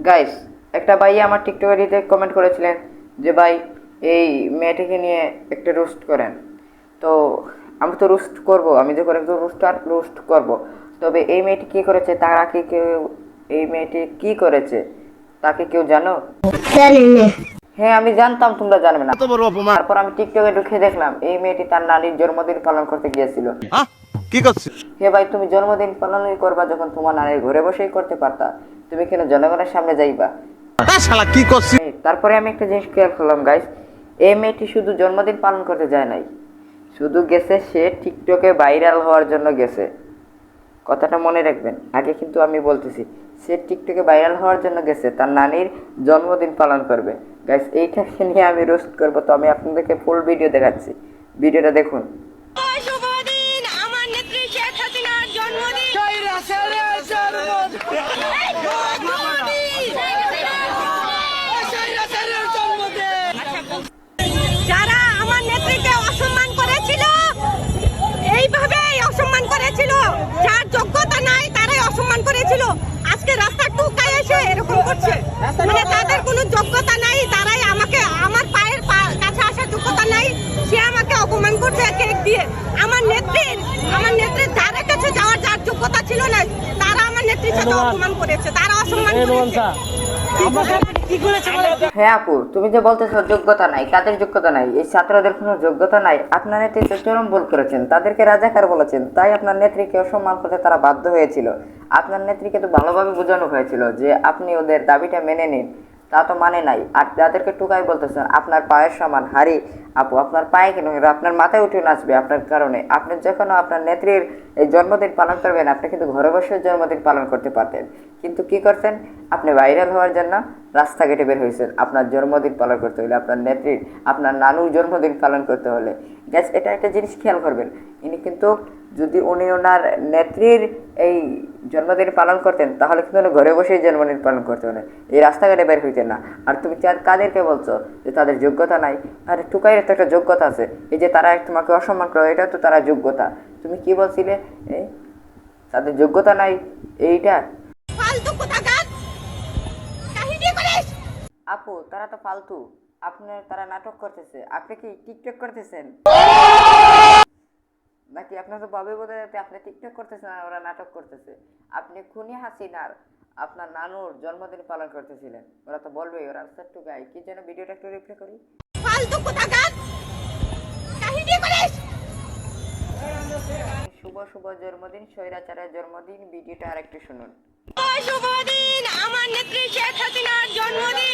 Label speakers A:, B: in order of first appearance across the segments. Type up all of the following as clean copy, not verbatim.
A: Guys, একটা ভাই আমার টিকটক আইডিতে কমেন্ট করেছিলেন যে ভাই এই মেয়েটিকে নিয়ে একটা রোস্ট করেন। তো আমি তো রোস্ট করব, আমি যে করে একজন রোস্টার রোস্ট করব। তবে এই মেয়েটি কি করেছে, তারা কি কেউ, এই মেয়েটি কি করেছে তাকে কেউ জানো? হ্যাঁ, আমি জানতাম তোমরা জানবে না। তারপর আমি টিকটকে ঢুকে দেখলাম এই মেয়েটি তার নানির জন্মদিন পালন করতে গিয়েছিল।
B: কি করছিস?
A: হে ভাই, তুমি জন্মদিন পালনই করবা যখন তোমার নানির ঘরে বসেই করতে পারতা, তুমি কেন জনগণের সামনে যাইবা?
B: শালা কি করছিস?
A: তারপরে আমি একটা জিনিস খেয়াল করলাম গাইস, এই মেয়েটি শুধু জন্মদিন পালন করতে যায় নাই, শুধু গেছে সে টিকটকে ভাইরাল হওয়ার জন্য গেছে। কথাটা মনে রাখবেন, আগে কিন্তু আমি বলতেছি সে টিকটকে ভাইরাল হওয়ার জন্য গেছে, তার নানির জন্মদিন পালন করবে। গাইস, এইটাকে নিয়ে আমি রোস্ট করবো, তো আমি আপনাদেরকে ফুল ভিডিও দেখাচ্ছি, ভিডিওটা দেখুন।
C: আমার নেত্রী শেখ হাসিনার জন্মদিন। যারা আমার নেত্রীকে অসম্মান করেছিল, এইভাবেই অসম্মান করেছিল, যার যোগ্যতা নাই তারাই অসম্মান করেছিল, আজকে রাস্তা টুকায় এসে এরকম করছে। মানে তাদের কোনো যোগ্যতা নাই, তারাই আমাকে, আমার পায়ের কাছে আসার যোগ্যতা নাই, সে আমাকে অপমান করছে কেক দিয়ে। আমার নেত্রীর যার কাছে যাওয়ার যার যোগ্যতা ছিল না, তারা আমার নেত্রীর সাথে অপমান করেছে, তারা অসম্মান করেছে।
A: হ্যাঁ আপু, তুমি যে বলতেছো যোগ্যতা নাই, কাদের যোগ্যতা নাই? এই ছাত্রদের কোনো যোগ্যতা নাই। আপনার নেতৃত্বে চরম ভুল করেছেন, তাদেরকে রাজাকার বলেছেন, তাই আপনার নেত্রীকে অসম্মান করতে তারা বাধ্য হয়েছিল। আপনার নেত্রীকে তো ভালোভাবে বোঝানো হয়েছিল যে আপনি ওদের দাবিটা মেনে নিন, তা তো মানে নাই। আর যাদেরকে টুকাই বলতেছেন আপনার পায়ের সমান হারি, আপু আপনার পায়ে কেন, আপনার মাথায় উঠে নাচবে আপনার কারণে। আপনি যখন আপনার নেত্রীর এই জন্মদিন পালন করবেন, আপনি কিন্তু ঘরে বসে জন্মদিন পালন করতে পারতেন, কিন্তু কি করছেন আপনি? ভাইরাল হওয়ার জন্য রাস্তাঘাটে বের হয়েছেন আপনার জন্মদিন পালন করতে হলে, আপনার নেত্রীর, আপনার নানুর জন্মদিন পালন করতে হলে। গ্যাস, এটা একটা জিনিস খেয়াল করবেন, ইনি কিন্তু যদি উনি ওনার নেত্রীর এই জন্মদিন পালন করতেন তাহলে কিন্তু উনি ঘরে বসেই জন্মদিন পালন করতে হলে, এই রাস্তাঘাটে বের হইতেন না। আর তুমি কাদেরকে বলছো যে তাদের যোগ্যতা নাই? আরে টুকাইয়ের তো একটা যোগ্যতা আছে, এই যে তারা তোমাকে অসম্মান করে, এটা তো তারা যোগ্যতা। তুমি কি বলছিলে তাদের যোগ্যতা নাই এইটা? আপু তারা তো ফালতু, আপনার তারা নাটক করতেছে। আপনি কি টিকটক করতেছেন নাকি? আপনার তো ভাবে বোঝা যাচ্ছে আপনি টিকটক করতেছেন আর ওরা নাটক করতেছে। আপনি খুনি হাসিনার আপনার নানুর জন্মদিন পালন করতেছিলেন, ওরা তো বলবেই, ওরা একটু গাই কি যেন, ভিডিওটা একটু রিপ্লে করি। শুভ শুভ জন্মদিন, স্বৈরাচারের জন্মদিন, ভিডিওটা আর একটু শুনুন।
C: শুভ দিন, আমার নেত্রী শেখ হাসিনার জন্মদিন।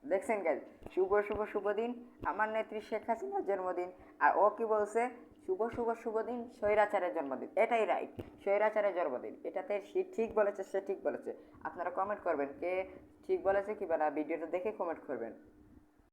A: দেখছেন গাইজ, শুভ শুভ শুভ দিন, আমার নেত্রী শেখ হাসিনার জন্মদিন। আর ও কি বলছে? শুভ শুভ শুভ দিন, স্বৈরাচারের জন্মদিন। এটাই রাইট, স্বৈরাচারের জন্মদিন। এটাতে সে ঠিক বলেছে, সে ঠিক বলেছে। আপনারা কমেন্ট করবেন কে ঠিক বলেছে কিংবা না, ভিডিওটা দেখে কমেন্ট করবেন।